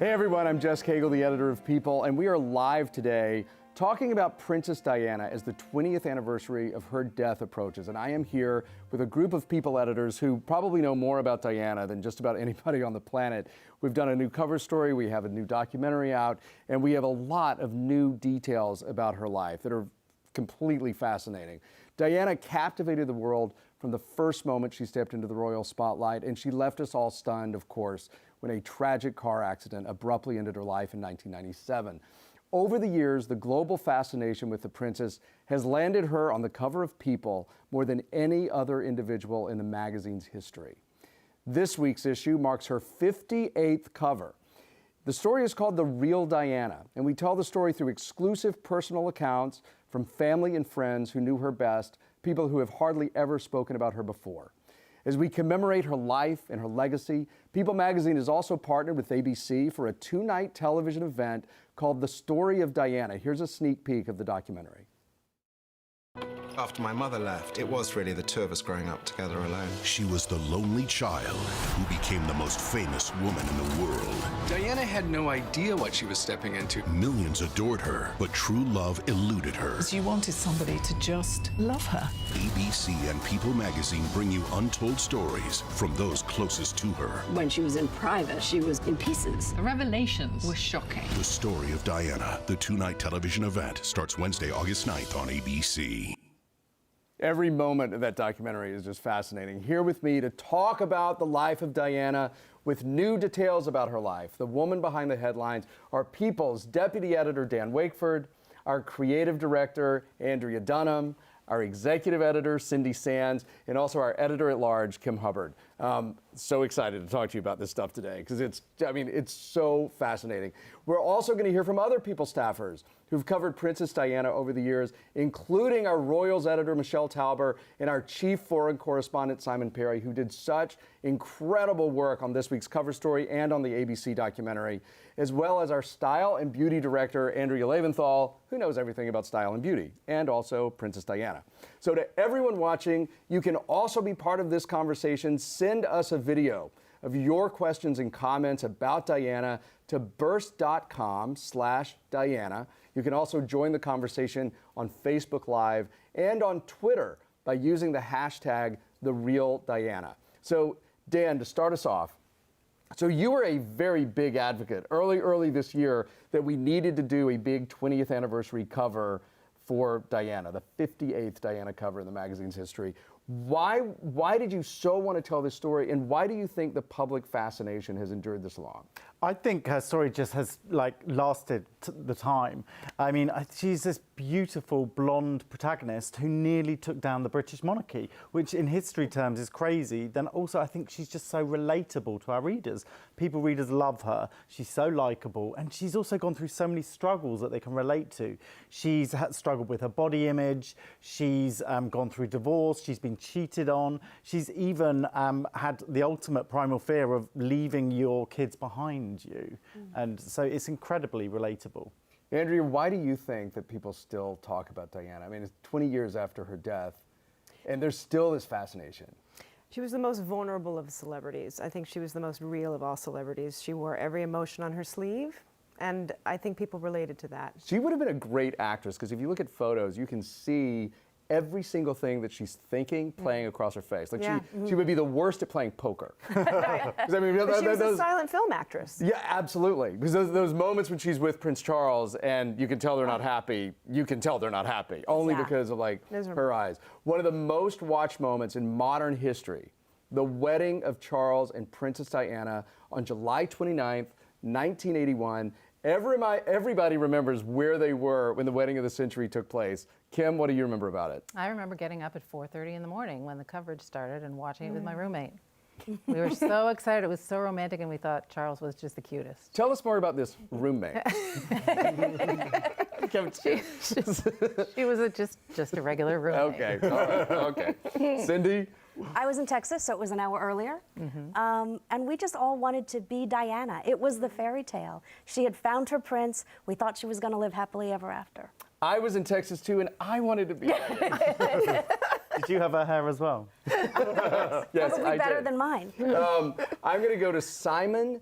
Hey everyone, I'm Jess Cagle, the editor of People, and we are live today talking about Princess Diana as the 20th anniversary of her death approaches. And I am here with a group of People editors who probably know more about Diana than just about anybody on the planet. We've done a new cover story, we have a new documentary out, and we have a lot of new details about her life that are completely fascinating. Diana captivated the world from the first moment she stepped into the royal spotlight, and she left us all stunned, of course, when a tragic car accident abruptly ended her life in 1997. Over the years, the global fascination with the princess has landed her on the cover of People more than any other individual in the magazine's history. This week's issue marks her 58th cover. The story is called The Real Diana, and we tell the story through exclusive personal accounts from family and friends who knew her best, people who have hardly ever spoken about her before. As we commemorate her life and her legacy, People magazine has also partnered with ABC for a two-night television event called The Story of Diana. Here's a sneak peek of the documentary. After my mother left, it was really the two of us growing up together alone. She was the lonely child who became the most famous woman in the world. Diana had no idea what she was stepping into. Millions adored her, but true love eluded her. She wanted somebody to just love her. ABC and People magazine bring you untold stories from those closest to her. When she was in private, she was in pieces. The revelations were shocking. The Story of Diana, the two-night television event, starts Wednesday, August 9th on ABC. Every moment of that documentary is just fascinating. Here with me to talk about the life of Diana with new details about her life, the woman behind the headlines, are People's deputy editor, Dan Wakeford, our creative director, ANDREA DUNHAM, our executive editor, Cindy SANZ, and also our editor-at-large, Kim Hubbard. So excited to talk to you about this stuff today because it's so fascinating. We're also going to hear from other People staffers who've covered Princess Diana over the years, including our Royals editor, Michelle Tauber, and our chief foreign correspondent, Simon Perry, who did such incredible work on this week's cover story and on the ABC documentary, as well as our style and beauty director, ANDREA LAVINTHAL, who knows everything about style and beauty, and also Princess Diana. So to everyone watching, you can also be part of this conversation. Send us a video of your questions and comments about Diana to burst.com/Diana. You can also join the conversation on Facebook Live and on Twitter by using the hashtag #TheRealDiana. So Dan, to start us off, so you were a very big advocate early this year that we needed to do a big 20th anniversary cover for Diana, the 58th Diana cover in the magazine's history. Why did you so want to tell this story, and why do you think the public fascination has endured this long? I think her story just has lasted the time. I mean, she's this beautiful blonde protagonist who nearly took down the British monarchy, which in history terms is crazy. Then also I think she's just so relatable to our readers. Readers love her. She's so likable, and she's also gone through so many struggles that they can relate to. She's struggled with her body image. She's gone through divorce. She's been cheated on. She's even had the ultimate primal fear of leaving your kids behind you. And so it's incredibly relatable. ANDREA, why do you think that people still talk about Diana? I mean, it's 20 years after her death, and there's still this fascination. She was the most vulnerable of celebrities. I think she was the most real of all celebrities. She wore every emotion on her sleeve, and I think people related to that. She would have been a great actress, because if you look at photos, you can see every single thing that she's thinking playing across her face. Like she would be the worst at playing poker. Right. I mean, but she was a silent film actress. Yeah, absolutely. Because those moments when she's with Prince Charles and you can tell they're not happy, you can tell they're not happy, only because of her eyes. One of the most watched moments in modern history, the wedding of Charles and Princess Diana on July 29th, 1981. Everybody remembers where they were when the wedding of the century took place. Kim, what do you remember about it? I remember getting up at 4:30 in the morning when the coverage started and watching it with my roommate. We were so excited. It was so romantic, and we thought Charles was just the cutest. Tell us more about this roommate. She was just a regular roommate. Okay, all right, okay. Cindy? I was in Texas, so it was an hour earlier. And we just all wanted to be Diana. It was the fairy tale. She had found her prince. We thought she was going to live happily ever after. I was in Texas too, and I wanted to be Diana. Did you have her hair as well? Yes, Probably better than mine. I'm going to go to Simon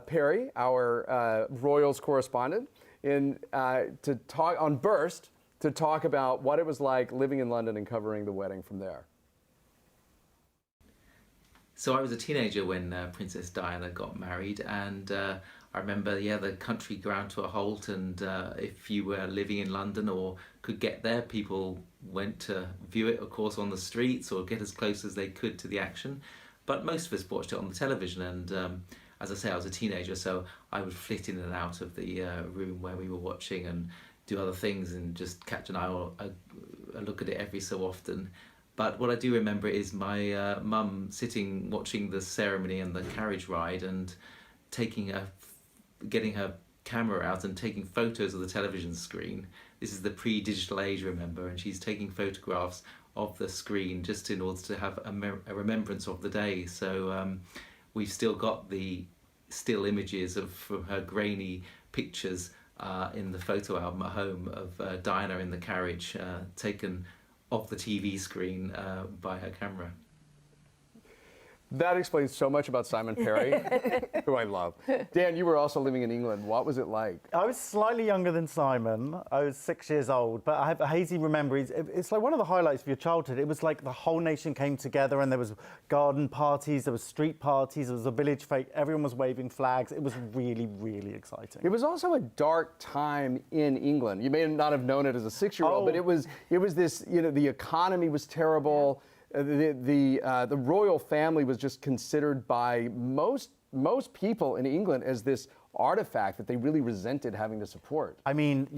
Perry, our Royals correspondent, to talk on Burst to talk about what it was like living in London and covering the wedding from there. So I was a teenager when Princess Diana got married, and I remember, the country ground to a halt, and if you were living in London or could get there, people went to view it, of course, on the streets or get as close as they could to the action. But most of us watched it on the television, and as I say, I was a teenager, so I would flit in and out of the room where we were watching and do other things and just catch an eye or a look at it every so often. But what I do remember is my mum sitting watching the ceremony and the carriage ride and getting her camera out and taking photos of the television screen. This is the pre-digital age, remember, and she's taking photographs of the screen just in order to have a remembrance of the day. So we've still got the still images from her grainy pictures in the photo album at home of Diana in the carriage, taken off the TV screen by her camera. That explains so much about Simon Perry, who I love. Dan, you were also living in England. What was it like? I was slightly younger than Simon. I was 6 years old, but I have a hazy memory. It's like one of the highlights of your childhood. It was like the whole nation came together and there was garden parties, there was street parties, there was a village fete. Everyone was waving flags. It was really, really exciting. It was also a dark time in England. You may not have known it as a 6-year-old, but it was this, the economy was terrible. Yeah. The royal family was just considered by most people in England as this artifact that they really resented having to support. I mean,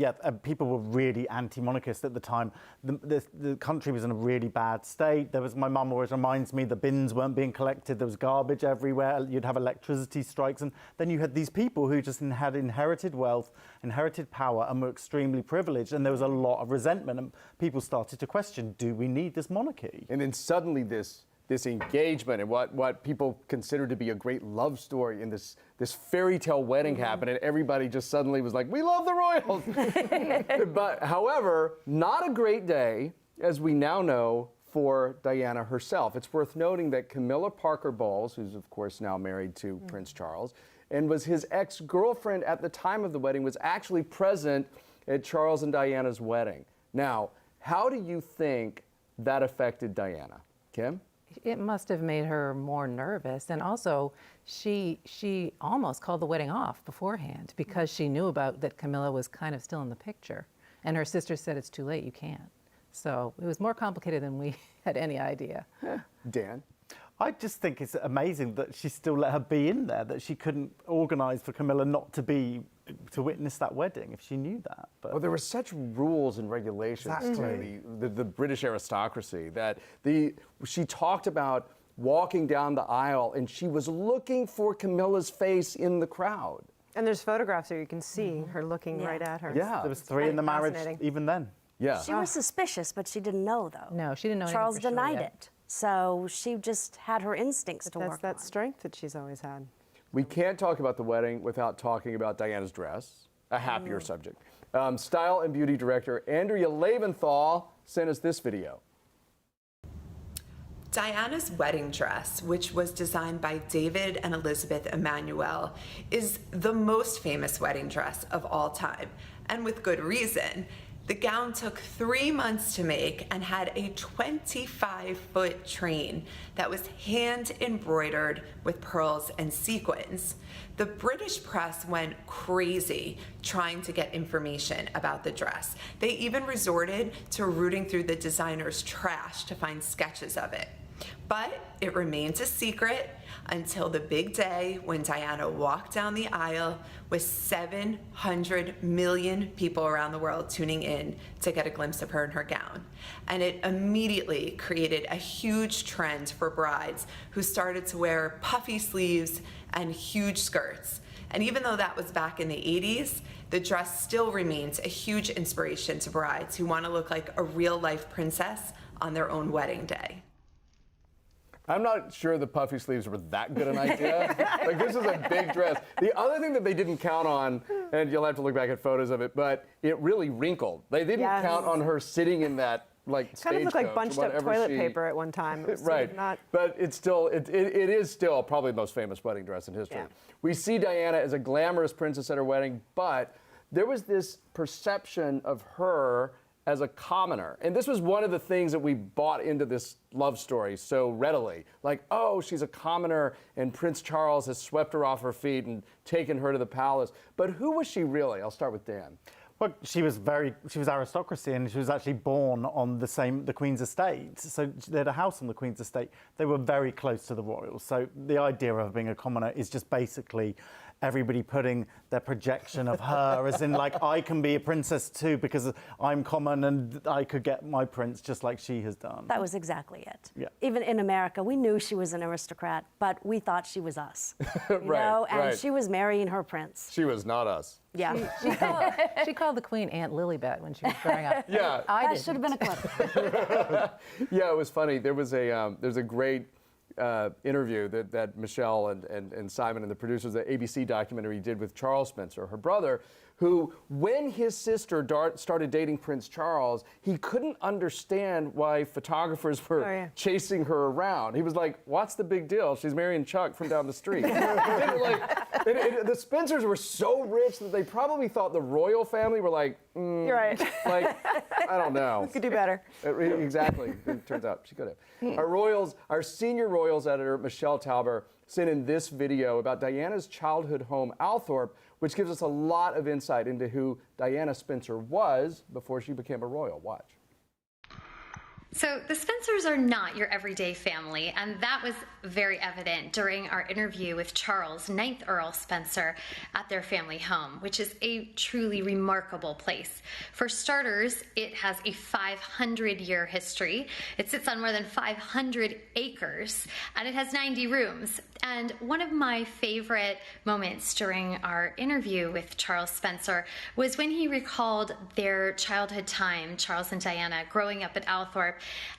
people were really anti-monarchist at the time. The country was in a really bad state. My mum always reminds me the bins weren't being collected. There was garbage everywhere. You'd have electricity strikes. And then you had these people who just had inherited wealth, inherited power, and were extremely privileged. And there was a lot of resentment. And people started to question, do we need this monarchy? And then suddenly this engagement and what people consider to be a great love story in this fairy tale wedding happened, and everybody just suddenly was like, we love the royals. But however, not a great day, as we now know, for Diana herself. It's worth noting that Camilla Parker Bowles, who's of course now married to Prince Charles, and was his ex-girlfriend at the time of the wedding, was actually present at Charles and Diana's wedding. Now, how do you think that affected Diana? Kim? It must have made her more nervous, and also she almost called the wedding off beforehand because she knew that Camilla was kind of still in the picture, and her sister said it's too late, you can't. So it was more complicated than we had any idea. Dan? I just think it's amazing that she still let her be in there, that she couldn't organise for Camilla not to witness that wedding if she knew that. But well, there were such rules and regulations to the British aristocracy that she talked about walking down the aisle and she was looking for Camilla's face in the crowd. And there's photographs where you can see her looking right at her. Yeah. There was 3 in the marriage even then. Yeah. She was suspicious, but she didn't know, though. No, she didn't know. Charles denied it. So she just had her instincts to work on. That's that strength that she's always had. We can't talk about the wedding without talking about Diana's dress, a happier subject. Style and beauty director ANDREA LAVINTHAL sent us this video. Diana's wedding dress, which was designed by David and Elizabeth Emanuel, is the most famous wedding dress of all time, and with good reason. The gown took 3 months to make and had a 25-foot train that was hand embroidered with pearls and sequins. The British press went crazy trying to get information about the dress. They even resorted to rooting through the designer's trash to find sketches of it. But it remains a secret until the big day when Diana walked down the aisle with 700 million people around the world tuning in to get a glimpse of her in her gown. And it immediately created a huge trend for brides who started to wear puffy sleeves and huge skirts. And even though that was back in the 80s, the dress still remains a huge inspiration to brides who want to look like a real-life princess on their own wedding day. I'm not sure the puffy sleeves were that good an idea. Like, this is a big dress. The other thing that they didn't count on, and you'll have to look back at photos of it, but it really wrinkled. They didn't count on her sitting in that like Kind of looked like stagecoach, bunched up whatever toilet she- paper at one time. It was sort Right, of not. but it's still, it is still probably the most famous wedding dress in history. Yeah. We see Diana as a glamorous princess at her wedding, but there was this perception of her as a commoner. And this was one of the things that we bought into this love story so readily. Like, oh, she's a commoner and Prince Charles has swept her off her feet and taken her to the palace. But who was she really? I'll start with Dan. Well, she was aristocracy, and she was actually born on the Queen's estate. So they had a house on the Queen's estate. They were very close to the royals. So the idea of being a commoner is just basically everybody putting their projection of her as in, like, I can be a princess too because I'm common and I could get my prince just like she has done. That was exactly it. Yeah. Even in America, we knew she was an aristocrat, but we thought she was us. You know? And right. she was marrying her prince. She was not us. Yeah. She called the Queen Aunt Lilybet when she was growing up. Yeah. That should have been a clip. Yeah, it was funny. There's a great interview that Michelle and Simon and the producers of the ABC documentary did with Charles Spencer, her brother, who, when his sister started dating Prince Charles, he couldn't understand why photographers were chasing her around. He was like, what's the big deal? She's marrying Chuck from down the street. The Spencers were so rich that they probably thought the royal family were like, You're right. like, I don't know. We could do better. Exactly. It turns out she could have. Our senior royals editor, Michelle Tauber, sent in this video about Diana's childhood home, Althorp, which gives us a lot of insight into who Diana Spencer was before she became a royal. Watch. So the Spencers are not your everyday family, and that was very evident during our interview with Charles, 9th Earl Spencer, at their family home, which is a truly remarkable place. For starters, it has a 500-year history. It sits on more than 500 acres, and it has 90 rooms. And one of my favorite moments during our interview with Charles Spencer was when he recalled their childhood time, Charles and Diana, growing up at Althorp.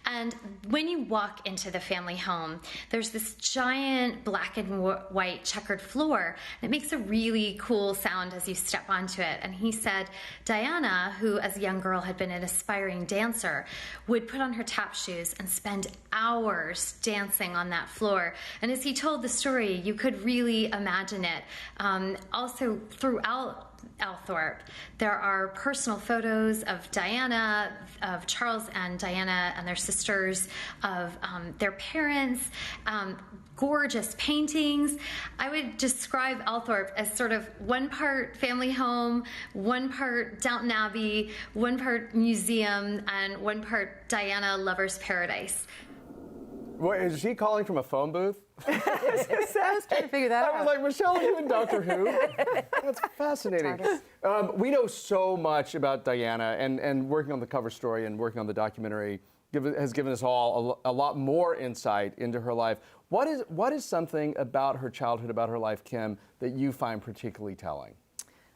And when you walk into the family home, there's this giant black and white checkered floor, and it makes a really cool sound as you step onto it. And he said Diana, who as a young girl had been an aspiring dancer, would put on her tap shoes and spend hours dancing on that floor. And as he told the story, you could really imagine it. Also, throughout Althorp, there are personal photos of Diana, of Charles and Diana and their sisters, of their parents, gorgeous paintings. I would describe Althorp as sort of one part family home, one part Downton Abbey, one part museum, and one part Diana lover's paradise. What, is she calling from a phone booth? I was trying to figure that out. I was like, Michelle, are you in Doctor Who? That's fascinating. We know so much about Diana, and working on the cover story and working on the documentary has given us all a lot more insight into her life. What is something about her childhood, about her life, Kim, that you find particularly telling?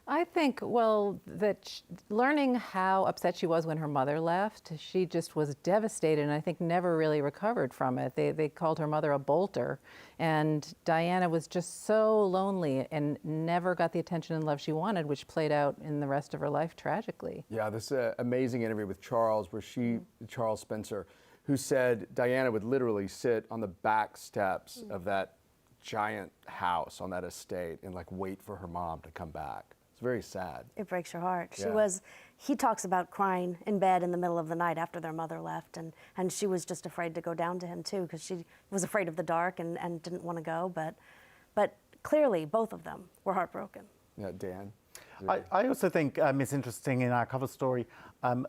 I think, well, that learning how upset she was when her mother left, she just was devastated and I think never really recovered from it. They called her mother a bolter, and Diana was just so lonely and never got the attention and love she wanted, which played out in the rest of her life tragically. Yeah, this amazing interview with Charles, where Charles Spencer, who said Diana would literally sit on the back steps of that giant house on that estate and like wait for her mom to come back. Very sad. It breaks your heart. Yeah. He talks about crying in bed in the middle of the night after their mother left, and she was just afraid to go down to him too, because she was afraid of the dark and didn't want to go, but clearly both of them were heartbroken. Yeah, Dan? I also think it's interesting in our cover story,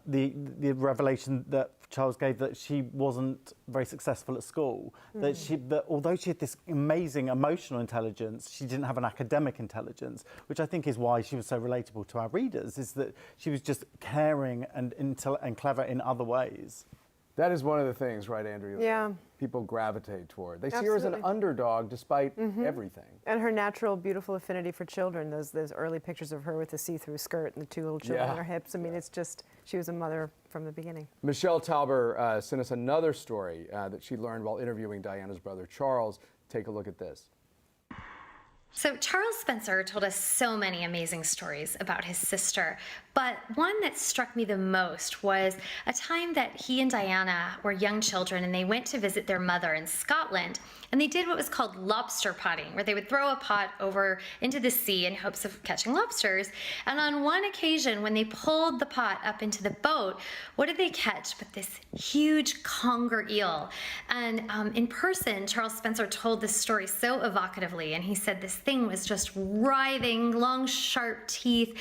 the revelation that Charles gave that she wasn't very successful at school, that although she had this amazing emotional intelligence, she didn't have an academic intelligence, which I think is why she was so relatable to our readers, is that she was just caring and clever in other ways. That is one of the things, right, Andrea? Yeah. People gravitate toward. They see her as an underdog despite everything. And her natural, beautiful affinity for children. Those early pictures of her with the see-through skirt and the two little children on her hips. I mean, it's just, she was a mother from the beginning. Michelle Tauber sent us another story that she learned while interviewing Diana's brother, Charles. Take a look at this. So Charles Spencer told us so many amazing stories about his sister, but one that struck me the most was a time that he and Diana were young children and they went to visit their mother in Scotland, and they did what was called lobster potting, where they would throw a pot over into the sea in hopes of catching lobsters. And on one occasion, when they pulled the pot up into the boat, what did they catch but this huge conger eel? And in person, Charles Spencer told this story so evocatively, and he said this thing was just writhing, long, sharp teeth,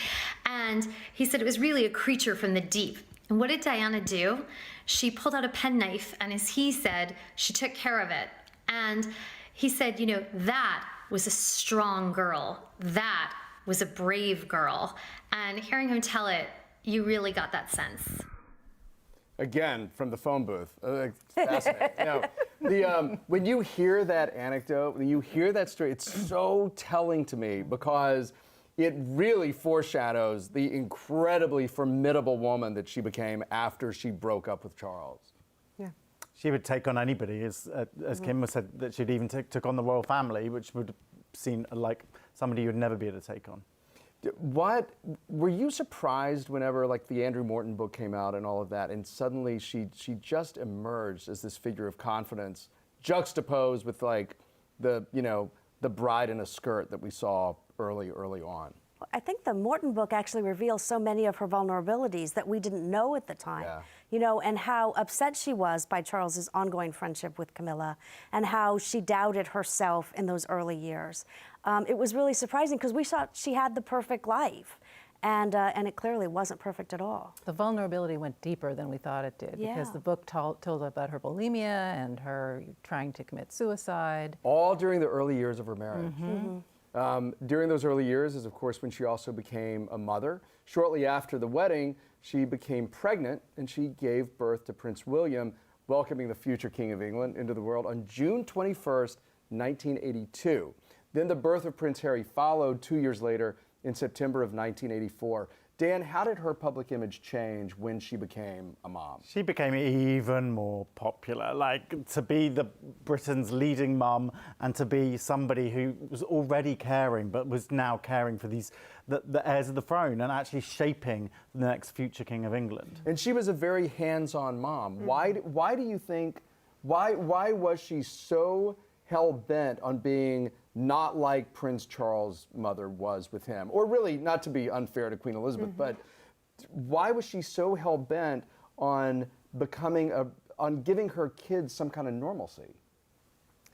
and he said it was really a creature from the deep. And what did Diana do? She pulled out a penknife, and as he said, she took care of it. And he said, you know, that was a strong girl. That was a brave girl. And hearing him tell it, you really got that sense. Again, from the phone booth. Fascinating. When you hear that anecdote, when you hear that story, it's so telling to me because it really foreshadows the incredibly formidable woman that she became after she broke up with Charles. Yeah. She would take on anybody, as Kim said, that she'd even took on the royal family, which would seem like somebody you'd never be able to take on. What were you surprised whenever like the Andrew Morton book came out and all of that, and suddenly she just emerged as this figure of confidence, juxtaposed with like the bride in a skirt that we saw early on? I think the Morton book actually reveals so many of her vulnerabilities that we didn't know at the time. Yeah. And how upset she was by Charles's ongoing friendship with Camilla, and how she doubted herself in those early years. It was really surprising because we thought she had the perfect life, and it clearly wasn't perfect at all. The vulnerability went deeper than we thought it did, because the book told about her bulimia and her trying to commit suicide. All during the early years of her marriage. During those early years is, of course, when she also became a mother. Shortly after the wedding, she became pregnant, and she gave birth to Prince William, welcoming the future King of England into the world on June 21st, 1982. Then the birth of Prince Harry followed 2 years later in September of 1984. Dan, how did her public image change when she became a mom? She became even more popular, like to be the Britain's leading mum and to be somebody who was already caring but was now caring for the heirs of the throne and actually shaping the next future King of England. And she was a very hands-on mom. Why do you think, why was she so hell-bent on being not like Prince Charles' mother was with him? Or really, not to be unfair to Queen Elizabeth, but why was she so hell-bent on on giving her kids some kind of normalcy?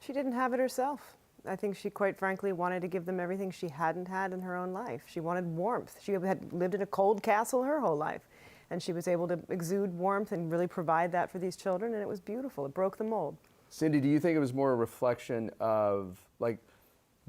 She didn't have it herself. I think she, quite frankly, wanted to give them everything she hadn't had in her own life. She wanted warmth. She had lived in a cold castle her whole life, and she was able to exude warmth and really provide that for these children, and it was beautiful. It broke the mold. Cindy, do you think it was more a reflection of like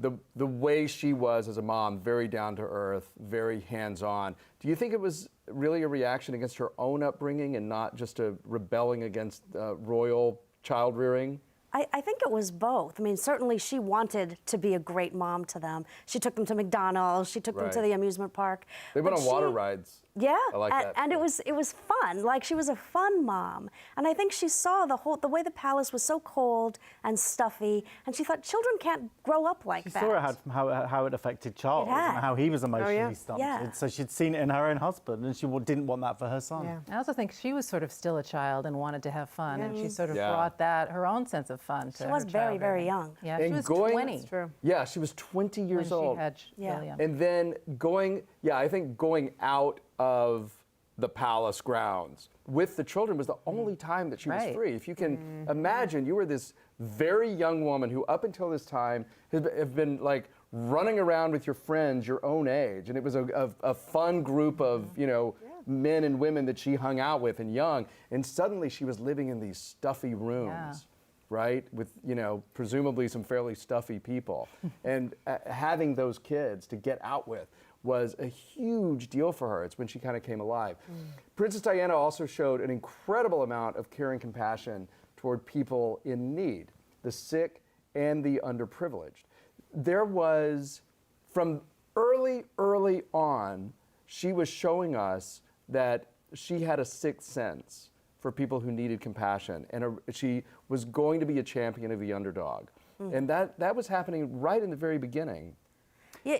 the way she was as a mom, very down to earth, very hands-on? Do you think it was really a reaction against her own upbringing and not just a rebelling against royal child rearing? I think it was both. I mean, certainly she wanted to be a great mom to them. She took them to McDonald's. She took them to the amusement park. They went on water rides. Yeah, I like that. And it was fun. Like, she was a fun mom. And I think she saw the way the palace was so cold and stuffy, and she thought children can't grow up like that. She saw how it affected Charles and how he was emotionally stunted. Yeah. So she'd seen it in her own husband, and she didn't want that for her son. Yeah. I also think she was sort of still a child and wanted to have fun, and she sort of Yeah. brought that, her own sense of fun to She was her very, childhood. very young. Yeah, And she was going- 20. That's true. Yeah, she was 20 years when old. She had William. And then I think going out of the palace grounds with the children was the only time that she was free. If you can imagine, you were this very young woman who up until this time have been like running around with your friends your own age, and it was a fun group of men and women that she hung out with and young, and suddenly she was living in these stuffy rooms. Right, with presumably some fairly stuffy people, and having those kids to get out with was a huge deal for her. It's when she kind of came alive. Princess Diana also showed an incredible amount of care and compassion toward people in need, the sick and the underprivileged. There was, from early on, she was showing us that she had a sixth sense for people who needed compassion, and she was going to be a champion of the underdog. And that was happening right in the very beginning. Yeah,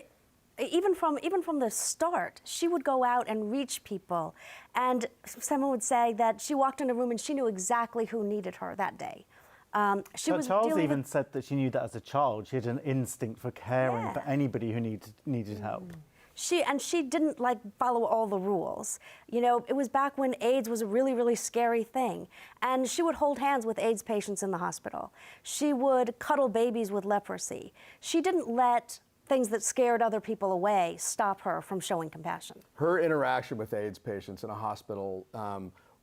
even from the start, she would go out and reach people, and someone would say that she walked in a room and she knew exactly who needed her that day. Charles even said that she knew that as a child. She had an instinct for caring for anybody who needed help. She didn't follow all the rules. You know, it was back when AIDS was a really, really scary thing. And she would hold hands with AIDS patients in the hospital. She would cuddle babies with leprosy. She didn't let things that scared other people away stop her from showing compassion. Her interaction with AIDS patients in a hospital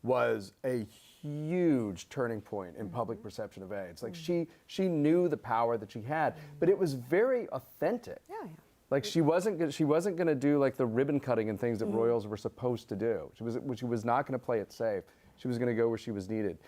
was a huge turning point in public perception of AIDS. Like she knew the power that she had, but it was very authentic. Yeah. Like she wasn't going to do like the ribbon cutting and things that royals were supposed to do. She was not going to play it safe. She was going to go where she was needed.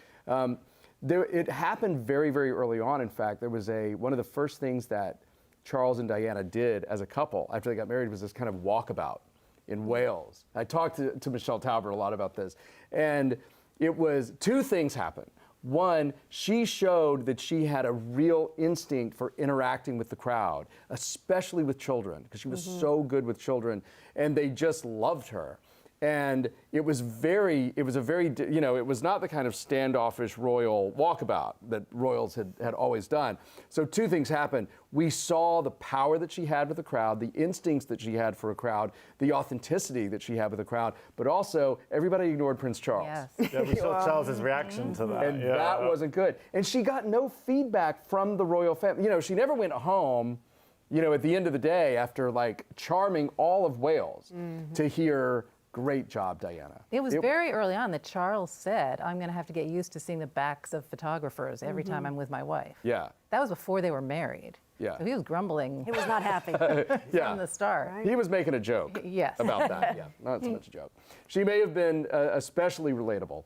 It happened very, very early on. In fact, there was one of the first things that Charles and Diana did as a couple after they got married was this kind of walkabout in Wales. I talked to Michelle Tauber a lot about this, and it was two things happened. One, she showed that she had a real instinct for interacting with the crowd, especially with children, because she was so good with children, and they just loved her. And it was a very, it was not the kind of standoffish royal walkabout that royals had always done. So two things happened. We saw the power that she had with the crowd, the instincts that she had for a crowd, the authenticity that she had with the crowd, but also everybody ignored Prince Charles. Yes. Yeah, we saw Charles's reaction to that. And that wasn't good. And she got no feedback from the royal family. You know, she never went home, you know, at the end of the day after like charming all of Wales to hear, "Great job, Diana." It was very early on that Charles said, "I'm going to have to get used to seeing the backs of photographers every time I'm with my wife." Yeah. That was before they were married. Yeah. So he was grumbling. He was not happy from the start. He was making a joke about that. Yeah, not so much a joke. She may have been especially relatable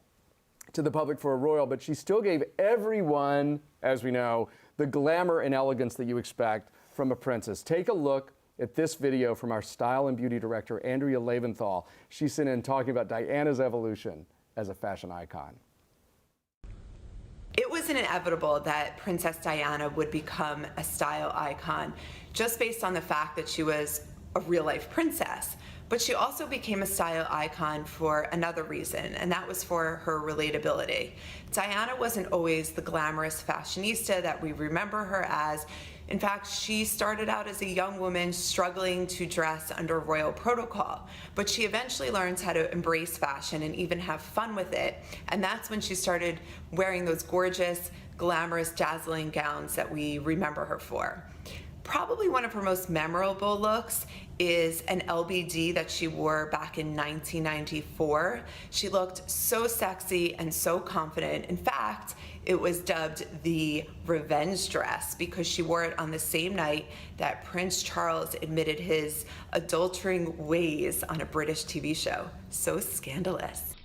to the public for a royal, but she still gave everyone, as we know, the glamour and elegance that you expect from a princess. Take a look at this video from our style and beauty director, ANDREA LAVINTHAL. She sent in talking about Diana's evolution as a fashion icon. It was inevitable that Princess Diana would become a style icon just based on the fact that she was a real-life princess. But she also became a style icon for another reason, and that was for her relatability. Diana wasn't always the glamorous fashionista that we remember her as. In fact, she started out as a young woman struggling to dress under royal protocol, but she eventually learns how to embrace fashion and even have fun with it. And that's when she started wearing those gorgeous, glamorous, dazzling gowns that we remember her for. Probably one of her most memorable looks is an LBD that she wore back in 1994. She looked so sexy and so confident. In fact, it was dubbed the revenge dress because she wore it on the same night that Prince Charles admitted his adultering ways on a British TV show. So scandalous.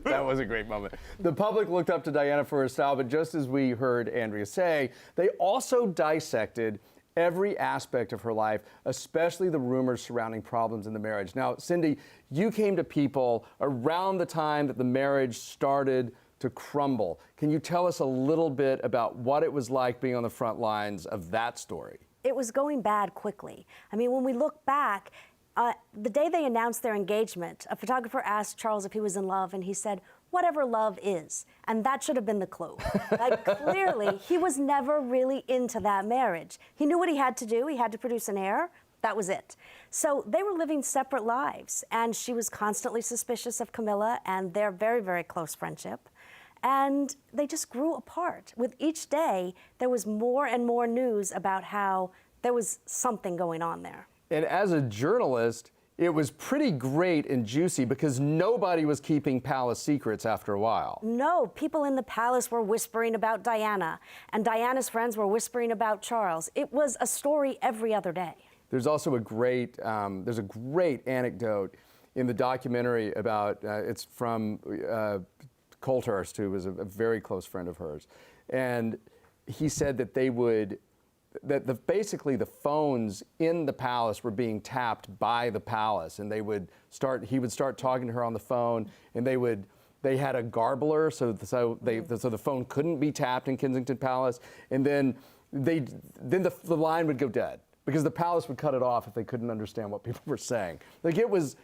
That was a great moment. The public looked up to Diana for her style, but just as we heard Andrea say, they also dissected every aspect of her life, especially the rumors surrounding problems in the marriage. Now, Cindy, you came to People around the time that the marriage started to crumble. Can you tell us a little bit about what it was like being on the front lines of that story? It was going bad quickly. I mean, when we look back, the day they announced their engagement, a photographer asked Charles if he was in love, and he said, "Whatever love is." And that should have been the clue. Like, clearly, he was never really into that marriage. He knew what he had to do. He had to produce an heir. That was it. So they were living separate lives, and she was constantly suspicious of Camilla and their very, very close friendship. And they just grew apart. With each day, there was more and more news about how there was something going on there. And as a journalist, it was pretty great and juicy because nobody was keeping palace secrets after a while. No, people in the palace were whispering about Diana, and Diana's friends were whispering about Charles. It was a story every other day. There's also a great anecdote in the documentary about, it's from Colthurst, who was a very close friend of hers. And he said that basically the phones in the palace were being tapped by the palace, and he would start talking to her on the phone, and they had a garbler, so the phone couldn't be tapped in Kensington Palace, and then the line would go dead. because the palace would cut it off if they couldn't understand what people were saying. Like it was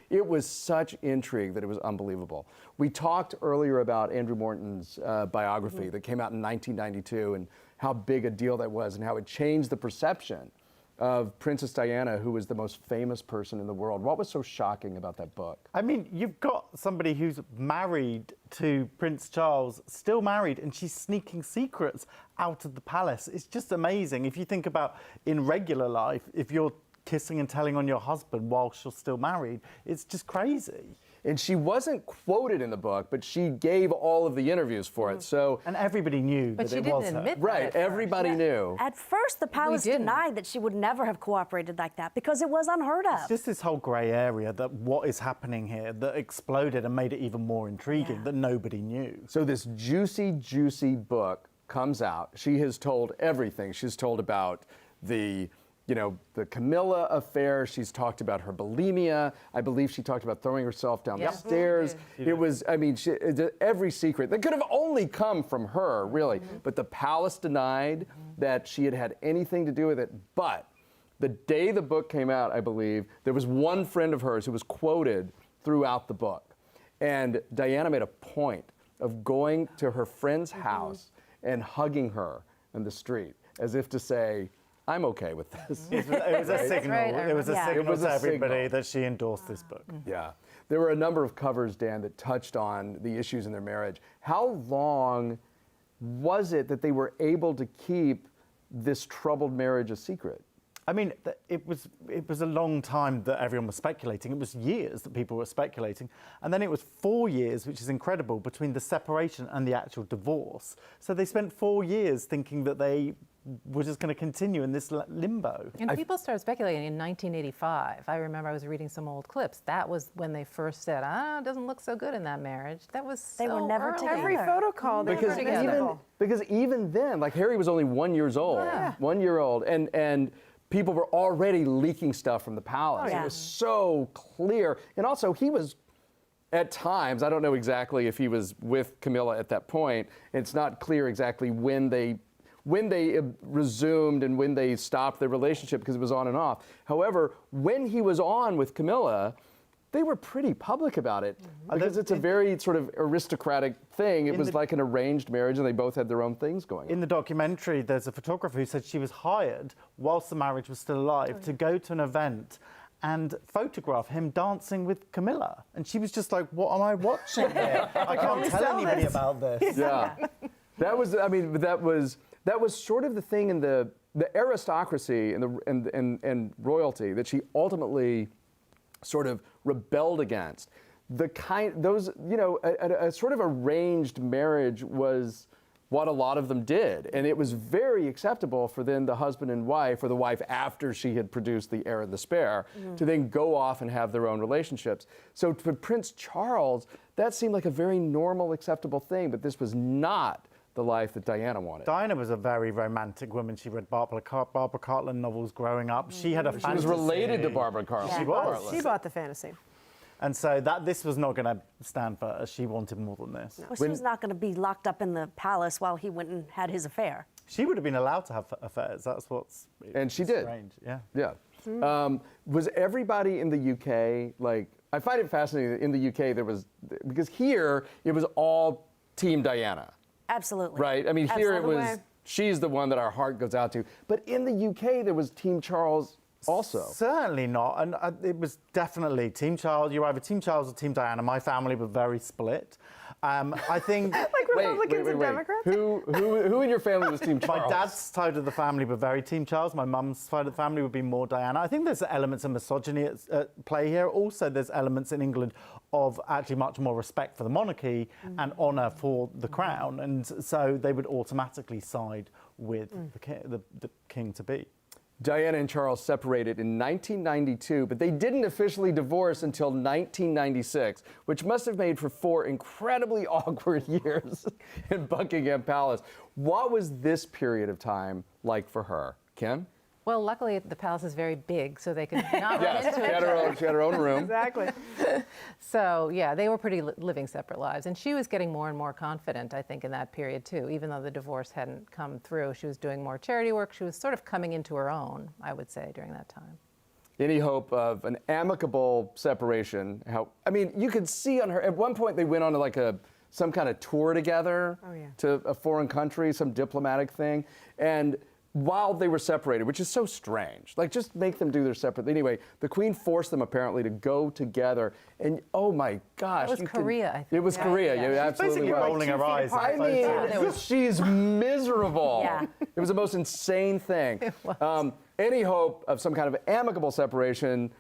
such intrigue that it was unbelievable. We talked earlier about Andrew Morton's biography that came out in 1992 and how big a deal that was and how it changed the perception of Princess Diana, who was the most famous person in the world. What was so shocking about that book? I mean, you've got somebody who's married to Prince Charles, still married, and she's sneaking secrets out of the palace. It's just amazing. If you think about in regular life, if you're kissing and telling on your husband whilst you're still married, it's just crazy. And she wasn't quoted in the book, but she gave all of the interviews for it. So and everybody knew but that she it didn't was her. admit that right, at first. everybody knew. At first, the palace denied that she would never have cooperated like that because it was unheard of. It's just this whole grey area that what is happening here that exploded and made it even more intriguing that nobody knew. So this juicy, juicy book comes out. She has told everything. She's told about the Camilla affair. She's talked about her bulimia. I believe she talked about throwing herself down the stairs. It was, I mean, every secret that could have only come from her, really. But the palace denied that she had had anything to do with it. But the day the book came out, I believe, there was one friend of hers who was quoted throughout the book. And Diana made a point of going to her friend's house and hugging her in the street, as if to say, I'm okay with this. It was a signal. It was a signal to everybody that she endorsed this book. Yeah. There were a number of covers, Dan, that touched on the issues in their marriage. How long was it that they were able to keep this troubled marriage a secret? I mean, it was a long time that everyone was speculating. It was years that people were speculating. And then it was 4 years, which is incredible, between the separation and the actual divorce. So they spent 4 years thinking that they were just going to continue in this limbo. And people started speculating in 1985. I remember I was reading some old clips. That was when they first said, it doesn't look so good in that marriage. That was They were never early. together. Every photo call they were together. Because even then, like Harry was only 1 year old, 1 year old, and people were already leaking stuff from the palace. It was so clear. And also, he was, at times, I don't know exactly if he was with Camilla at that point. It's not clear exactly when they resumed and when they stopped their relationship because it was on and off. However, when he was on with Camilla, they were pretty public about it because it's a very sort of aristocratic thing. It was like an arranged marriage and they both had their own things going on. In the documentary, there's a photographer who said she was hired whilst the marriage was still alive to go to an event and photograph him dancing with Camilla. And she was just like, what am I watching here? I can't tell anybody about this. Yeah. That was sort of the thing in the aristocracy and royalty that she ultimately sort of rebelled against. A sort of arranged marriage was what a lot of them did. And it was very acceptable for then the husband and wife, or the wife after she had produced the heir and the spare, to then go off and have their own relationships. So to Prince Charles, that seemed like a very normal, acceptable thing, but this was not the life that Diana wanted. Diana was a very romantic woman. She read Barbara Cartland novels growing up. She had a fantasy. She was related to Barbara Cartland. She was. She bought the fantasy. And so this was not going to stand for her. She wanted more than this. Well, she was not going to be locked up in the palace while he went and had his affair. She would have been allowed to have affairs. That's what's and she did. Strange. Yeah. Yeah. Was everybody in the UK, like, I find it fascinating that in the UK there was, because here it was all Team Diana. Absolutely. Right? I mean, here it was, she's the one that our heart goes out to. But in the UK, there was Team Charles also. Certainly not. And it was definitely Team Charles. You're either Team Charles or Team Diana. My family were very split. I think... like Republicans and Democrats? Who in your family was Team Charles? My dad's side of the family were very Team Charles. My mum's side of the family would be more Diana. I think there's elements of misogyny at play here. Also, there's elements in England of actually much more respect for the monarchy and honour for the crown. And so they would automatically side with the king-to-be. Diana and Charles separated in 1992, but they didn't officially divorce until 1996, which must have made for 4 incredibly awkward years in Buckingham Palace. What was this period of time like for her? Kim? Well, luckily the palace is very big, so they could not run into she each had her other. own, she had her own room. Exactly. So yeah, they were living separate lives, and she was getting more and more confident, I think, in that period too. Even though the divorce hadn't come through, she was doing more charity work. She was sort of coming into her own, I would say, during that time. Any hope of an amicable separation? I mean, you could see on her, at one point they went on like some kind of tour together to a foreign country, some diplomatic thing. And while they were separated, which is so strange, like just make them do their separate. Anyway, the Queen forced them apparently to go together. And oh my gosh. It was Korea, I think. It was Korea, yeah, absolutely. Basically rolling her eyes. I mean, she's miserable. Yeah. It was the most insane thing. It was. Any hope of some kind of amicable separation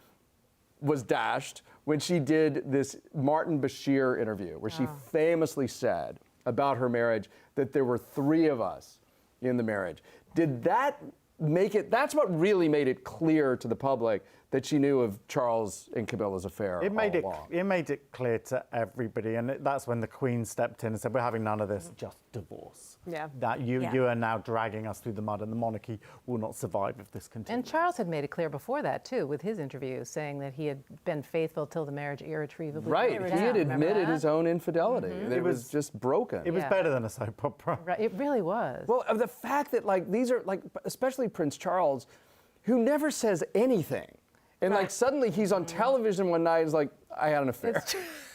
was dashed when she did this Martin Bashir interview, where she famously said about her marriage that there were 3 of us in the marriage. Did that make it, that's what really made it clear to the public that she knew of Charles and Camilla's affair It made all along. it made it clear to everybody, and that's when the Queen stepped in and said, "We're having none of this, just divorce." Yeah. That you are now dragging us through the mud, and the monarchy will not survive if this continues. And Charles had made it clear before that too, with his interview, saying that he had been faithful till the marriage irretrievably. Right, broke he had down. Remember admitted that? his own infidelity. It was just broken. It was Yeah. better than a soap opera. Right, it really was. Well, of the fact that like these are like, especially Prince Charles, who never says anything. And like suddenly he's on television one night and is like, I had an affair.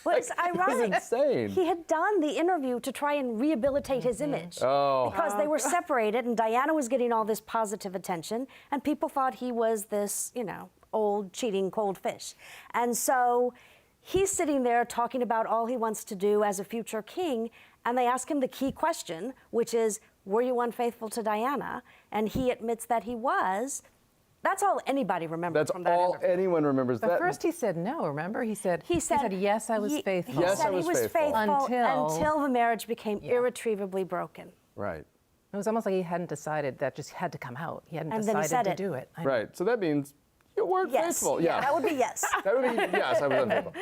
Well, it's ironic. It was insane. He had done the interview to try and rehabilitate his image. Oh. Because they were separated and Diana was getting all this positive attention and people thought he was this, you know, old cheating cold fish. And so he's sitting there talking about all he wants to do as a future king, and they ask him the key question, which is, were you unfaithful to Diana? And he admits that he was. That's all anybody remembers That's from that all interview. anyone remembers. But first he said no, remember? He said, yes, I was faithful. Yes, he said I was he was faithful. until the marriage became irretrievably broken. Right. It was almost like he hadn't decided, that just had to come out. He hadn't And then he decided said to it. do it. I know. Right. So that means you weren't Yes. faithful. Yeah. That would be yes. That would be yes, I was unfaithful.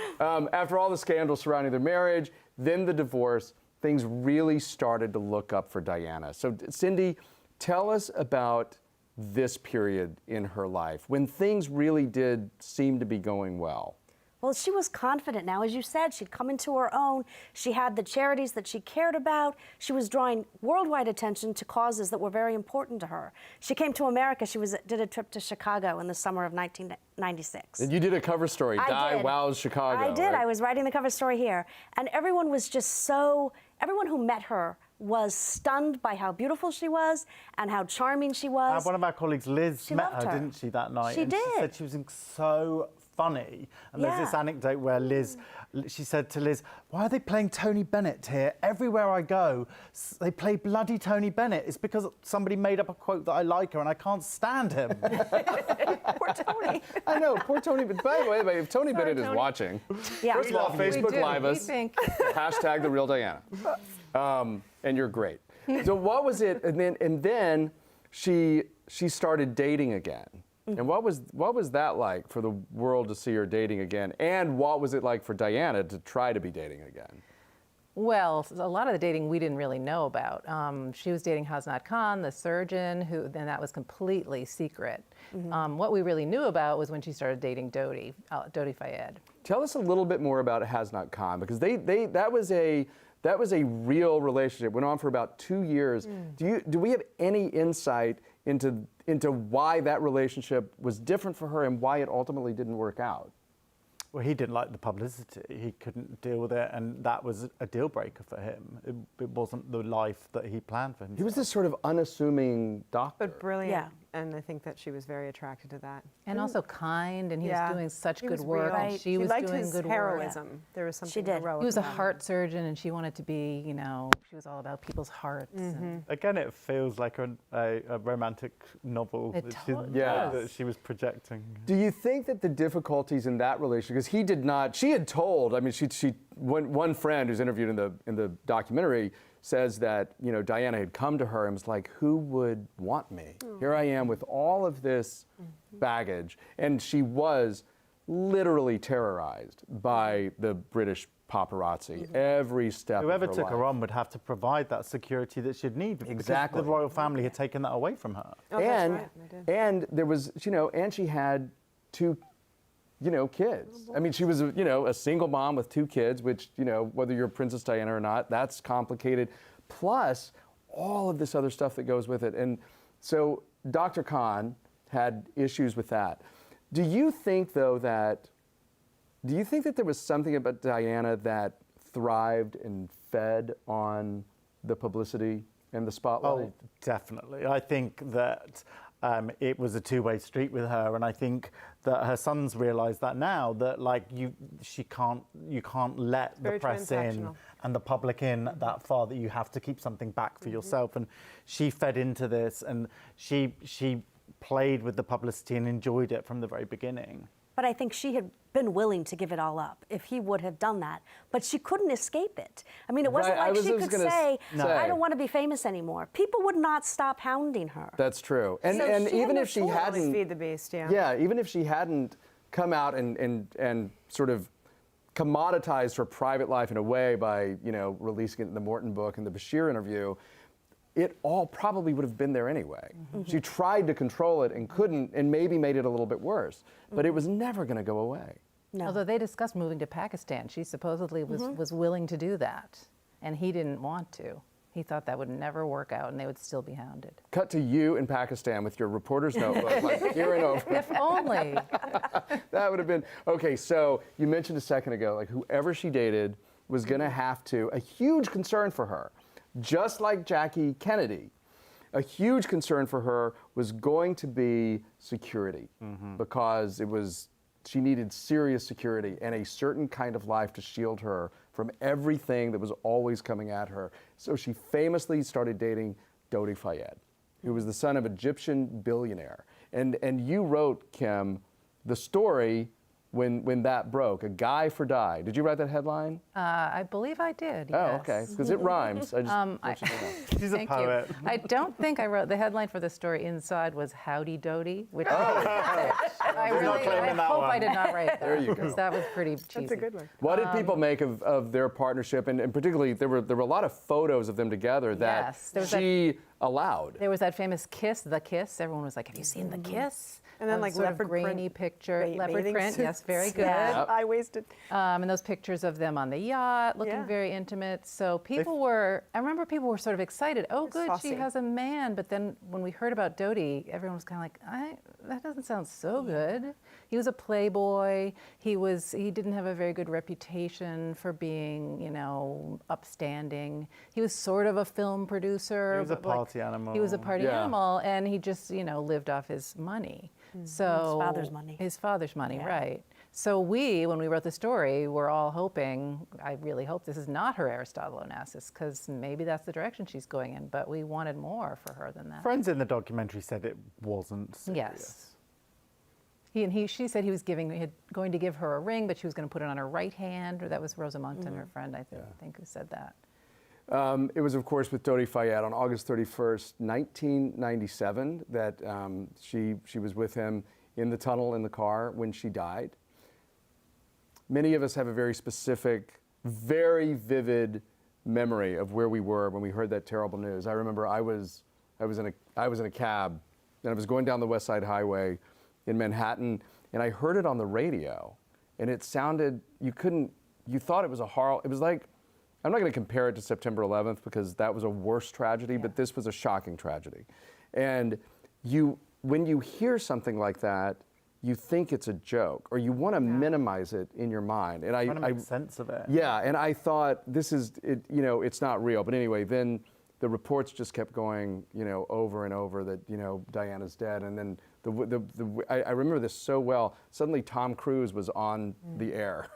After all the scandals surrounding their marriage, then the divorce, things really started to look up for Diana. So Cindy, tell us about this period in her life when things really did seem to be going well. Well, she was confident now. As you said, she'd come into her own. She had the charities that she cared about. She was drawing worldwide attention to causes that were very important to her. She came to America. She did a trip to Chicago in the summer of 1996. And you did a cover story, I did. Wows Chicago. I did. Right? I was writing the cover story here. And everyone was just everyone who met her was stunned by how beautiful she was and how charming she was. One of our colleagues, Liz, She met loved her, her. didn't she, that night? She and did. She said she was so funny. And there's this anecdote where she said to Liz, "Why are they playing Tony Bennett here? Everywhere I go, they play bloody Tony Bennett. It's because somebody made up a quote that I like her and I can't stand him." Poor Tony. I know, poor Tony. But by the way, if Tony Bennett is watching, Yeah. first of all, Facebook Live We us, think. hashtag the real Diana. And you're great. So what was it? And then she started dating again. And what was that like for the world to see her dating again? And what was it like for Diana to try to be dating again? Well, a lot of the dating we didn't really know about. She was dating Hasnat Khan, the surgeon, and that was completely secret. What we really knew about was when she started dating Dodi Fayed. Tell us a little bit more about Hasnat Khan, because that was a real relationship. It went on for about 2 years. Do we have any insight into why that relationship was different for her and why it ultimately didn't work out? Well, he didn't like the publicity. He couldn't deal with it, and that was a deal breaker for him. It wasn't the life that he planned for himself. He was this sort of unassuming doctor. But brilliant. Yeah. And I think that she was very attracted to that. And also kind, and he was doing such He good was work, real. and she was liked doing his good heroism. work. There was something She did. heroic He was a about him. heart surgeon, and she wanted to be, she was all about people's hearts. and- Again, it feels like a romantic novel It totally that she was projecting. Do you think that the difficulties in that relationship, because he did not, she had told, I mean, one friend who's interviewed in the documentary says that, Diana had come to her and was like, who would want me? Here I am with all of this baggage. And she was literally terrorized by the British paparazzi every step Whoever of her took life. her on would have to provide that security that she'd need. Exactly. Because the royal family had taken that away from her. Oh, that's right, they did. And there was, and she had 2, kids. I mean, she was, a single mom with 2 kids, which, whether you're Princess Diana or not, that's complicated. Plus, all of this other stuff that goes with it. And so Dr. Khan had issues with that. Do you think there was something about Diana that thrived and fed on the publicity and the spotlight? Oh, definitely. I think that it was a two-way street with her, and I think that her sons realise that now, that you can't let the press in and the public in that far, that you have to keep something back for yourself. And she fed into this, and she played with the publicity and enjoyed it from the very beginning. But I think she had been willing to give it all up if he would have done that. But she couldn't escape it. I mean, it wasn't like she could say, I don't want to be famous anymore. People would not stop hounding her. That's true. And, So and she had even no if she choice. hadn't... Feed the beast, yeah. Yeah, even if she hadn't come out and sort of commoditized her private life in a way by, releasing it in the Morton book and the Bashir interview, it all probably would have been there anyway. She tried to control it and couldn't, and maybe made it a little bit worse. But it was never going to go away. No. Although they discussed moving to Pakistan. She supposedly was willing to do that, and he didn't want to. He thought that would never work out and they would still be hounded. Cut to you in Pakistan with your reporter's notebook, like peering over. If only. That would have been, okay, so you mentioned a second ago, like whoever she dated was gonna have to, a huge concern for her, just like Jackie Kennedy, a huge concern for her was going to be security, because she needed serious security and a certain kind of life to shield her from everything that was always coming at her. So she famously started dating Dodi Fayed, who was the son of an Egyptian billionaire. And you wrote, Kim, the story when that broke, A Guy for Die. Did you write that headline? I believe I did, yes. Oh, okay, because it rhymes. I just want you to know. She's a Thank poet. you. I don't think I wrote, the headline for the story inside was Howdy Dodi, which I hope I did not write that. There you go. Because that was pretty cheesy. That's a good one. What did people make of their partnership? And particularly, there were a lot of photos of them together that she allowed. There was that famous kiss, The Kiss. Everyone was like, have you seen The Kiss? And then like sort leopard of grainy print picture. Leopard bathing print, suits. yes, very good. Yeah. High-waisted. And those pictures of them on the yacht, looking very intimate. So people were, I remember people were sort of excited. Oh, good, saucy. she has a man. But then when we heard about Dodi, everyone was kind of like, that doesn't sound so good. He was a playboy. He didn't have a very good reputation for being, upstanding. He was sort of a film producer. He was a party animal. He was a party animal, and he just, lived off his money. So His father's money. His father's money, right. So when we wrote the story, we're all hoping, I really hope this is not her Aristotle Onassis, because maybe that's the direction she's going in, but we wanted more for her than that. Friends in the documentary said it wasn't serious. Yes. She said he was going to give her a ring, but she was going to put it on her right hand, or that was Rosa Monckton, her friend, I think, who said that. It was, of course, with Dodi Fayed on August 31st, 1997, that she was with him in the tunnel in the car when she died. Many of us have a very specific, very vivid memory of where we were when we heard that terrible news. I remember I was in a cab, and I was going down the West Side Highway in Manhattan, and I heard it on the radio, and it sounded, you thought it was a horror, it was like, I'm not going to compare it to September 11th because that was a worse tragedy, but this was a shocking tragedy. And when you hear something like that, you think it's a joke, or you want to minimize it in your mind. And I make sense of it. Yeah, and I thought it's not real. But anyway, then the reports just kept going, over and over that Diana's dead. And then I remember this so well. Suddenly, Tom Cruise was on the air.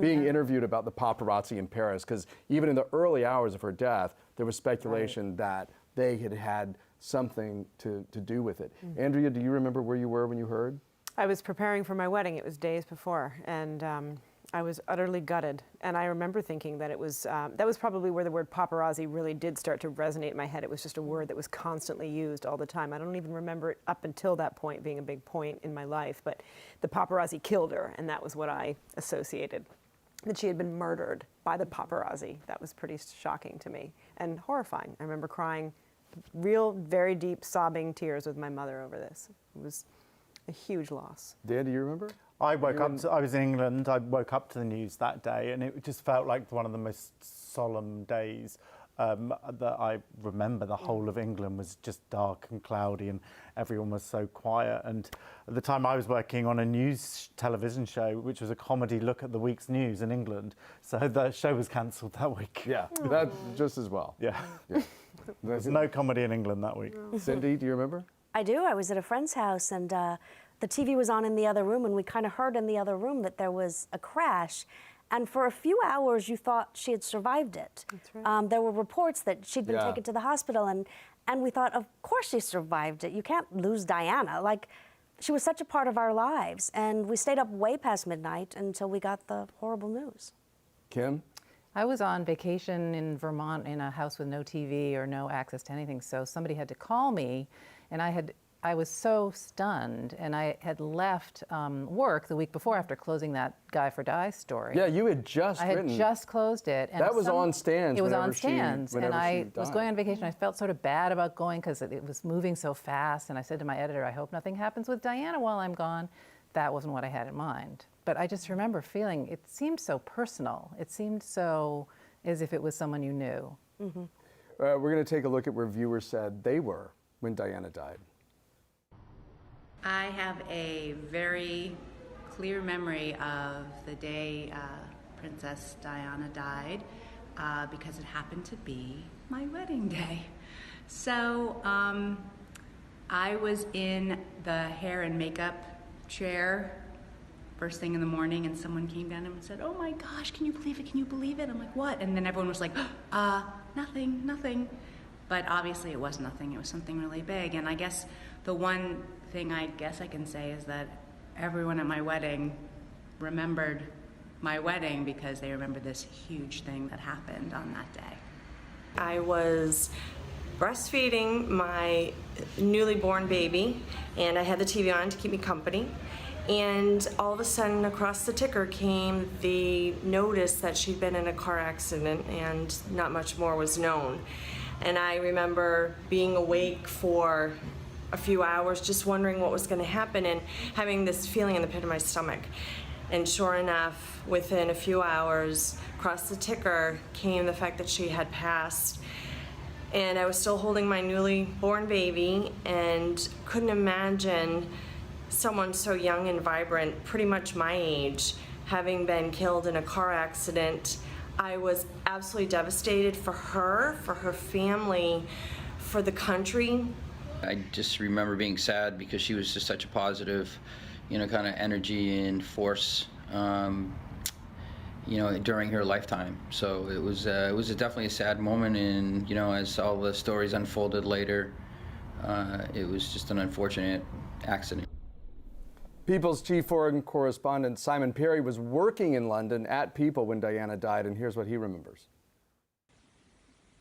Being interviewed about the paparazzi in Paris, because even in the early hours of her death, there was speculation that they had something to do with it. Andrea, do you remember where you were when you heard? I was preparing for my wedding. It was days before, and I was utterly gutted. And I remember thinking that it was that was probably where the word paparazzi really did start to resonate in my head. It was just a word that was constantly used all the time. I don't even remember it up until that point being a big point in my life, but the paparazzi killed her, and that was what I associated. that she had been murdered by the paparazzi. That was pretty shocking to me and horrifying. I remember crying real, very deep, sobbing tears with my mother over this. It was a huge loss. Dan, do you remember? I woke up, I was in England, I woke up to the news that day, and it just felt like one of the most solemn days that I remember. The whole of England was just dark and cloudy, and everyone was so quiet. And at the time I was working on a news television show, which was a comedy look at the week's news in England. So the show was cancelled that week. Yeah, that just as well. Yeah. There's no comedy in England that week. Cindy, do you remember? I do. I was at a friend's house, and the TV was on in the other room, and we kind of heard in the other room that there was a crash. And for a few hours, you thought she had survived it. That's right. There were reports that she'd been taken to the hospital, and we thought, of course she survived it. You can't lose Diana. Like, she was such a part of our lives, and we stayed up way past midnight until we got the horrible news. Kim? I was on vacation in Vermont in a house with no TV or no access to anything, so somebody had to call me, and I was so stunned, and I had left work the week before after closing that Guy for Die story. Yeah, you had just written. I had just closed it. And that was on SANZ. It was on SANZ, and I was going on vacation. I felt sort of bad about going because it was moving so fast, and I said to my editor, I hope nothing happens with Diana while I'm gone. That wasn't what I had in mind. But I just remember feeling, it seemed so personal. It seemed so as if it was someone you knew. Mm-hmm. We're going to take a look at where viewers said they were when Diana died. I have a very clear memory of the day Princess Diana died because it happened to be my wedding day. So I was in the hair and makeup chair first thing in the morning, and someone came down and said, "Oh my gosh, can you believe it? Can you believe it?" I'm like, "What?" And then everyone was like, nothing. But obviously it was nothing. It was something really big. And I guess the one thing I guess I can say is that everyone at my wedding remembered my wedding because they remember this huge thing that happened on that day. I was breastfeeding my newly born baby, and I had the TV on to keep me company. And all of a sudden, across the ticker came the notice that she'd been in a car accident, and not much more was known. And I remember being awake for a few hours, just wondering what was going to happen and having this feeling in the pit of my stomach. And sure enough, within a few hours, across the ticker came the fact that she had passed. And I was still holding my newly born baby and couldn't imagine someone so young and vibrant, pretty much my age, having been killed in a car accident. I was absolutely devastated for her family, for the country. I just remember being sad because she was just such a positive, kind of energy and force, during her lifetime. So it was definitely a sad moment, and as all the stories unfolded later, it was just an unfortunate accident. People's chief foreign correspondent Simon Perry was working in London at People when Diana died, and here's what he remembers.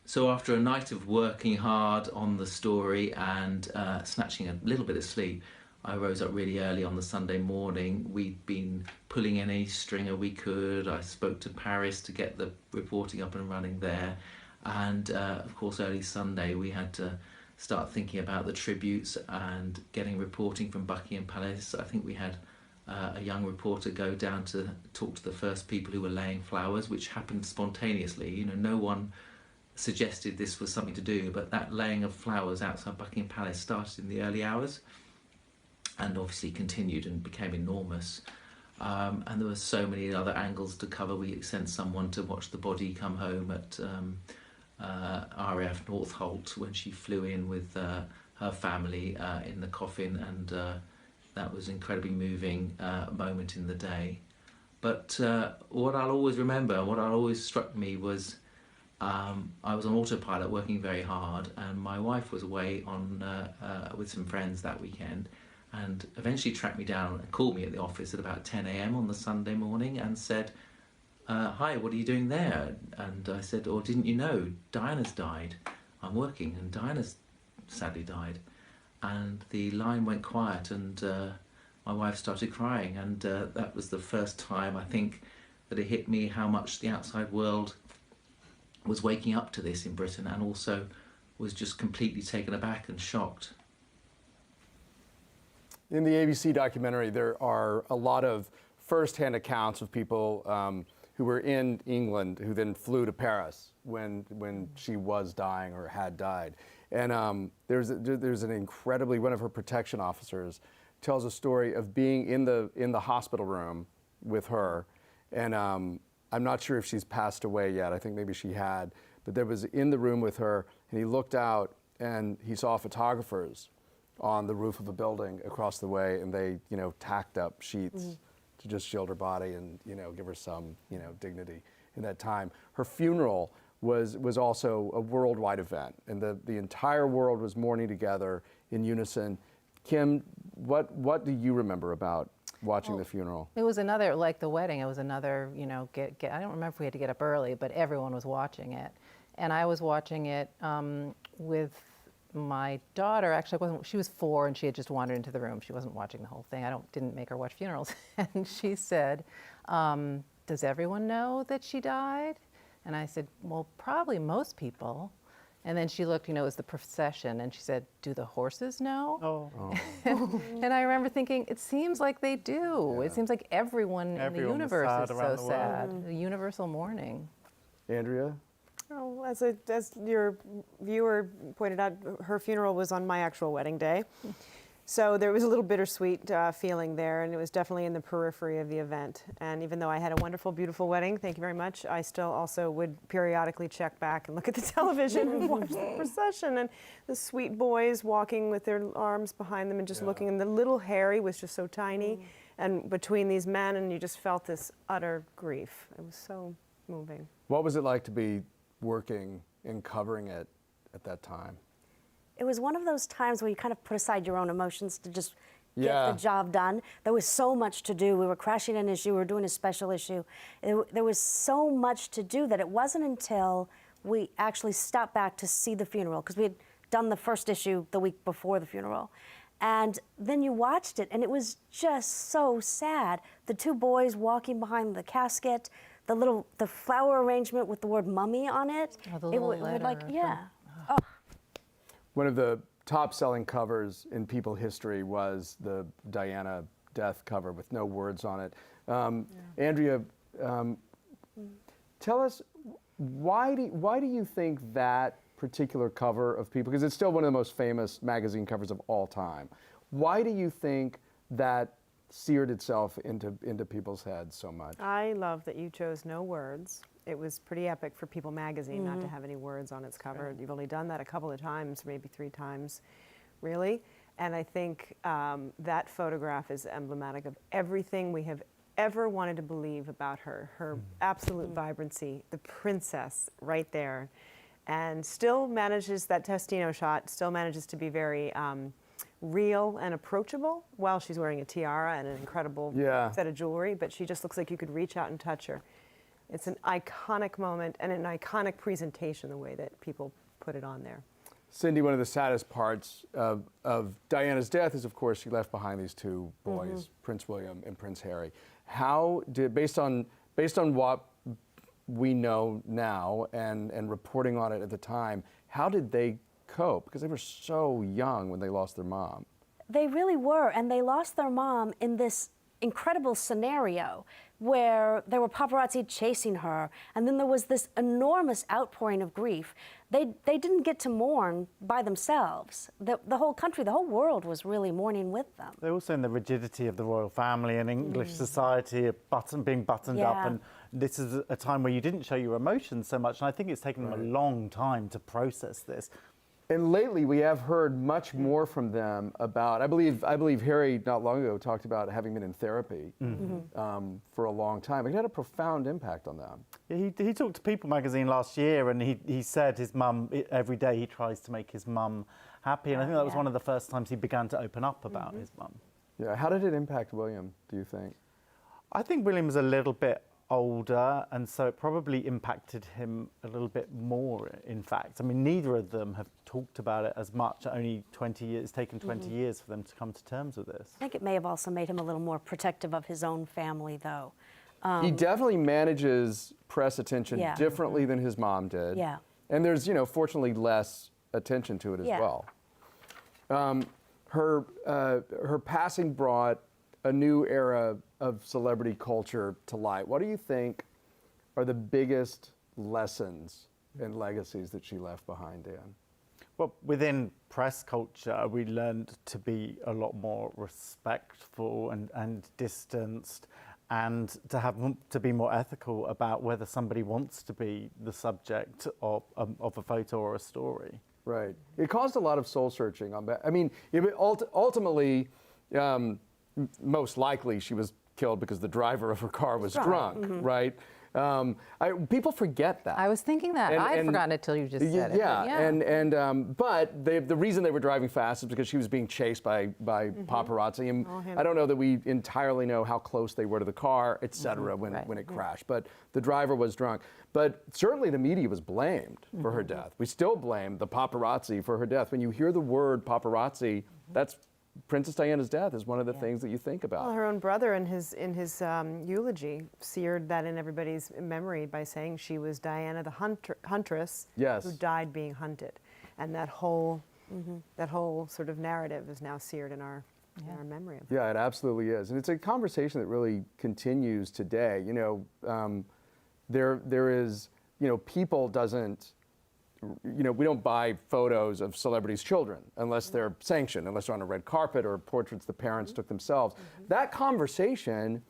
So after a night of working hard on the story and snatching a little bit of sleep, I rose up really early on the Sunday morning. We'd been pulling any stringer we could. I spoke to Paris to get the reporting up and running there. And of course, early Sunday, we had to start thinking about the tributes and getting reporting from Buckingham Palace. I think we had a young reporter go down to talk to the first people who were laying flowers, which happened spontaneously. No one suggested this was something to do, but that laying of flowers outside Buckingham Palace started in the early hours and obviously continued and became enormous. And there were so many other angles to cover. We sent someone to watch the body come home at RAF Northolt when she flew in with her family in the coffin, and that was an incredibly moving moment in the day. But what I'll always remember, what always struck me was I was on autopilot working very hard, and my wife was away on with some friends that weekend, and eventually tracked me down and called me at the office at about 10 a.m. on the Sunday morning and said, "Hi, what are you doing there?" And I said, "Oh, didn't you know? Diana's died. I'm working, and Diana's sadly died." And the line went quiet, and my wife started crying, and that was the first time, I think, that it hit me how much the outside world was waking up to this in Britain, and also was just completely taken aback and shocked. In the ABC documentary, there are a lot of first-hand accounts of people who were in England who then flew to Paris when she was dying or had died. And there's an incredibly, one of her protection officers tells a story of being in the hospital room with her, and I'm not sure if she's passed away yet. I think maybe she had, but there was in the room with her, and he looked out and he saw photographers on the roof of a building across the way, and they, tacked up sheets to just shield her body and, give her some, dignity in that time. Her funeral was also a worldwide event, and the entire world was mourning together in unison. Kim, what do you remember about watching the funeral? It was another, like the wedding, it was another, I don't remember if we had to get up early, but everyone was watching it. And I was watching it with my daughter. Actually, she was 4 and she had just wandered into the room. She wasn't watching the whole thing. Didn't make her watch funerals. And she said, does everyone know that she died? And I said, well, probably most people. And then she looked, it was the procession, and she said, do the horses know? Oh. And I remember thinking, it seems like they do. Yeah. It seems like everyone in the universe is so sad. The universal mourning. Andrea? Oh, as your viewer pointed out, her funeral was on my actual wedding day. So there was a little bittersweet feeling there, and it was definitely in the periphery of the event. And even though I had a wonderful, beautiful wedding, thank you very much, I still also would periodically check back and look at the television and watch the procession and the sweet boys walking with their arms behind them and just looking. And the little Harry was just so tiny, and between these men, and you just felt this utter grief. It was so moving. What was it like to be working and covering it at that time? It was one of those times where you kind of put aside your own emotions to just get the job done. There was so much to do. We were crashing an issue, we were doing a special issue. There was so much to do that it wasn't until we actually stopped back to see the funeral, because we had done the first issue the week before the funeral. And then you watched it, and it was just so sad. The 2 boys walking behind the casket, the flower arrangement with the word mummy on it. Oh, the little letter. Oh. One of the top-selling covers in People history was the Diana death cover with no words on it. Andrea, tell us, why do you think that particular cover of People, because it's still one of the most famous magazine covers of all time, why do you think that seared itself into people's heads so much? I love that you chose no words. It was pretty epic for People magazine not to have any words on its cover. You've only done that a couple of times, maybe 3 times, really. And I think that photograph is emblematic of everything we have ever wanted to believe about her. Her absolute vibrancy, the princess right there. And still manages, that Testino shot, still manages to be very real and approachable while she's wearing a tiara and an incredible set of jewelry, but she just looks like you could reach out and touch her. It's an iconic moment and an iconic presentation, the way that people put it on there. Cindy, one of the saddest parts of Diana's death is, of course, she left behind these 2 boys, Prince William and Prince Harry. How did, based on what we know now and reporting on it at the time, how did they cope? Because they were so young when they lost their mom. They really were, and they lost their mom in this incredible scenario where there were paparazzi chasing her, and then there was this enormous outpouring of grief. They didn't get to mourn by themselves. The whole country, the whole world was really mourning with them. They're also in the rigidity of the royal family and English society, being buttoned up, and this is a time where you didn't show your emotions so much, and I think it's taken them a long time to process this. And lately, we have heard much more from them about. I believe Harry not long ago talked about having been in therapy for a long time. It had a profound impact on them. Yeah, he talked to People magazine last year, and he said his mum, every day he tries to make his mum happy, and I think that was one of the first times he began to open up about his mum. Yeah, how did it impact William, do you think? I think William was a little bit older, and so it probably impacted him a little bit more, in fact. I mean, neither of them have talked about it as much. Only 20 years, it's taken 20 years for them to come to terms with this. I think it may have also made him a little more protective of his own family, though. He definitely manages press attention Yeah. differently than his mom did. Yeah. And there's, fortunately less attention to it as Yeah. well. Her passing brought a new era of celebrity culture to light. What do you think are the biggest lessons and legacies that she left behind, Dan? Well, within press culture, we learned to be a lot more respectful and distanced, and to be more ethical about whether somebody wants to be the subject of a photo or a story. Right. It caused a lot of soul searching. Ultimately, most likely she was killed because the driver of her car was drunk, right? People forget that. I was thinking that. I had forgotten it till you just said it. Yeah, but the reason they were driving fast is because she was being chased by paparazzi, and I don't know that we entirely know how close they were to the car, et cetera, when it crashed. But the driver was drunk. But certainly the media was blamed for her death. We still blame the paparazzi for her death. When you hear the word paparazzi, that's Princess Diana's death is one of the things that you think about. Well, her own brother in his eulogy seared that in everybody's memory by saying she was Diana the huntress who died being hunted, and that whole sort of narrative is now seared in our memory. Yeah, it absolutely is, and it's a conversation that really continues today. There is, people doesn't. We don't buy photos of celebrities' children unless they're sanctioned, unless they're on a red carpet or portraits the parents took themselves. That conversation,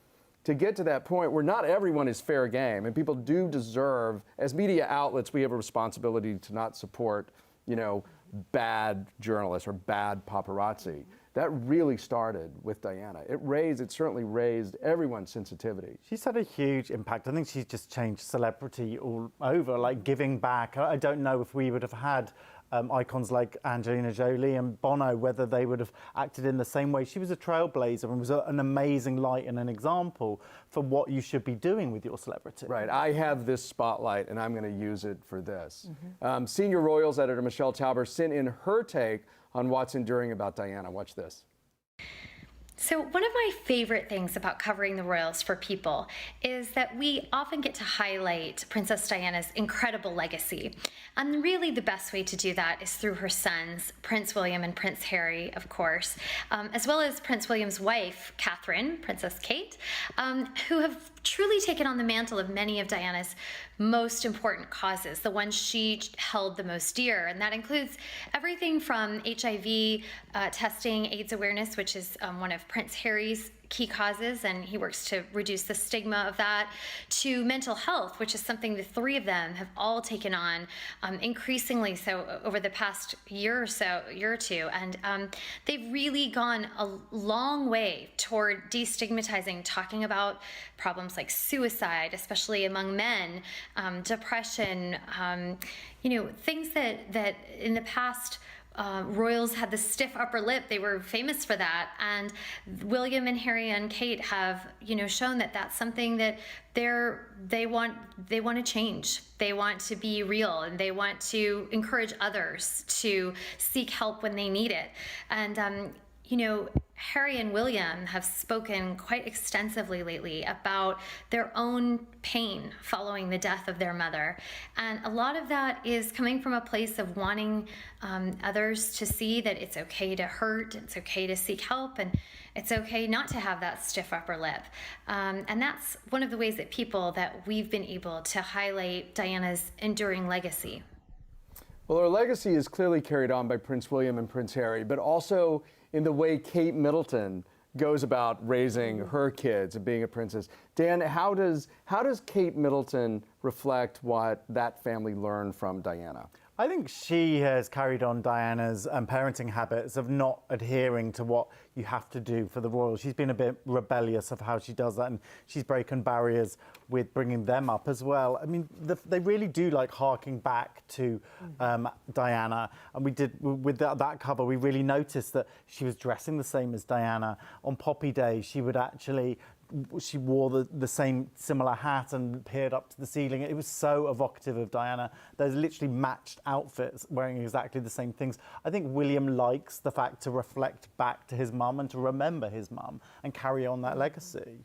to get to that point where not everyone is fair game, and people do deserve, as media outlets, we have a responsibility to not support, bad journalists or bad paparazzi. That really started with Diana. It certainly raised everyone's sensitivity. She's had a huge impact. I think she's just changed celebrity all over, like giving back. I don't know if we would have had icons like Angelina Jolie and Bono, whether they would have acted in the same way. She was a trailblazer and was an amazing light and an example for what you should be doing with your celebrity. Right. I have this spotlight and I'm going to use it for this. Senior Royals editor Michelle Tauber sent in her take on what's enduring about Diana. Watch this. So one of my favorite things about covering the royals for People is that we often get to highlight Princess Diana's incredible legacy. And really the best way to do that is through her sons, Prince William and Prince Harry, of course, as well as Prince William's wife, Catherine, Princess Kate, who have truly taken on the mantle of many of Diana's most important causes, the ones she held the most dear. And that includes everything from HIV testing, AIDS awareness, which is one of Prince Harry's key causes, and he works to reduce the stigma of that, to mental health, which is something the three of them have all taken on increasingly so over the past year or two. And they've really gone a long way toward destigmatizing, talking about problems like suicide, especially among men, depression, things that in the past royals had the stiff upper lip. They were famous for that, and William and Harry and Kate have, shown that that's something that they want to change. They want to be real, and they want to encourage others to seek help when they need it. And Harry and William have spoken quite extensively lately about their own pain following the death of their mother. And a lot of that is coming from a place of wanting others to see that it's okay to hurt, it's okay to seek help, and it's okay not to have that stiff upper lip. And that's one of the ways that we've been able to highlight Diana's enduring legacy. Well, her legacy is clearly carried on by Prince William and Prince Harry, but also in the way Kate Middleton goes about raising her kids and being a princess. Dan, how does Kate Middleton reflect what that family learned from Diana? I think she has carried on Diana's parenting habits of not adhering to what you have to do for the royals. She's been a bit rebellious of how she does that, and she's broken barriers with bringing them up as well. I mean, they really do like harking back to Diana, and we did with that cover. We really noticed that she was dressing the same as Diana. On Poppy Day, she wore the same similar hat and peered up to the ceiling. It was so evocative of Diana. There's literally matched outfits wearing exactly the same things. I think William likes the fact to reflect back to his mum and to remember his mum and carry on that legacy.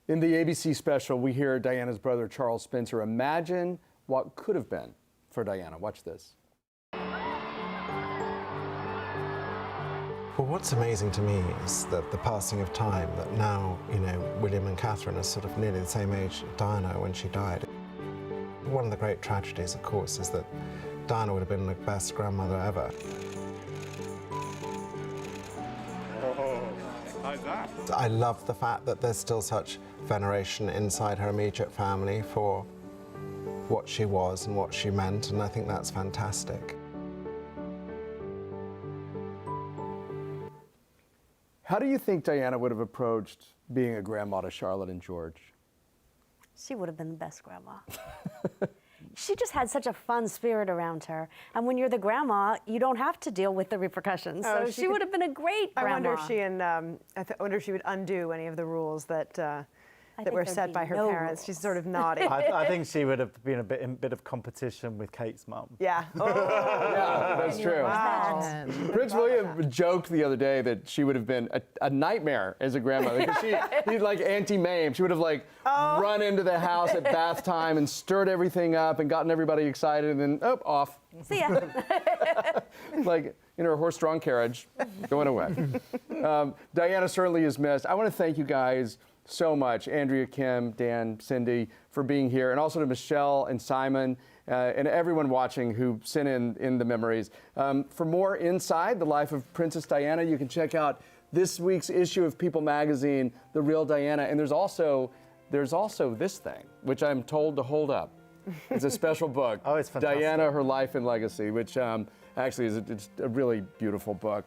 In the ABC special, we hear Diana's brother, Charles Spencer, imagine what could have been for Diana. Watch this. Well, what's amazing to me is that the passing of time, that now, you know, William and Catherine are sort of nearly the same age as Diana when she died. One of the great tragedies, of course, is that Diana would have been the best grandmother ever. I love the fact that there's still such veneration inside her immediate family for what she was and what she meant, and I think that's fantastic. How do you think Diana would have approached being a grandma to Charlotte and George? She would have been the best grandma. She just had such a fun spirit around her. And when you're the grandma, you don't have to deal with the repercussions. So she would have been a great grandma. I wonder if she I wonder if she would undo any of the rules that that were set by her parents. She's sort of nodding. I think she would have been in a bit of competition with Kate's mum. Yeah. Oh. Yeah, that's true. Wow. Prince William joked the other day that she would have been a nightmare as a grandmother. Because he's like Auntie Mame. She would have like run into the house at bath time and stirred everything up and gotten everybody excited and then, off. See ya. Like in her horse-drawn carriage, going away. Diana certainly is missed. I want to thank you guys so much, Andrea, Kim, Dan, Cindy, for being here, and also to Michelle and Simon and everyone watching who sent in the memories. For more inside the life of Princess Diana, you can check out this week's issue of People magazine, The Real Diana, and there's also this thing, which I'm told to hold up. It's a special book. Oh, it's fantastic. Diana, Her Life and Legacy, which actually is it's a really beautiful book.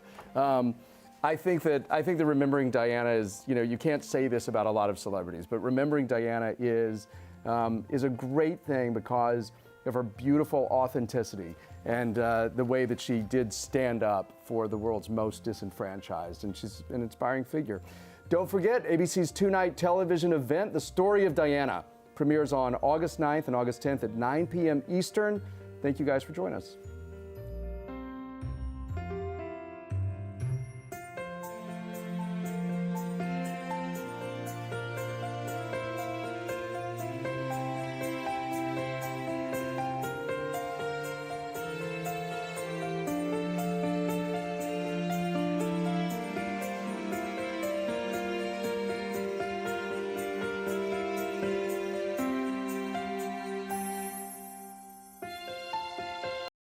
I think that remembering Diana is, you know, you can't say this about a lot of celebrities, but remembering Diana is a great thing because of her beautiful authenticity and the way that she did stand up for the world's most disenfranchised, and she's an inspiring figure. Don't forget, ABC's two-night television event, The Story of Diana, premieres on August 9th and August 10th at 9 p.m. Eastern. Thank you guys for joining us.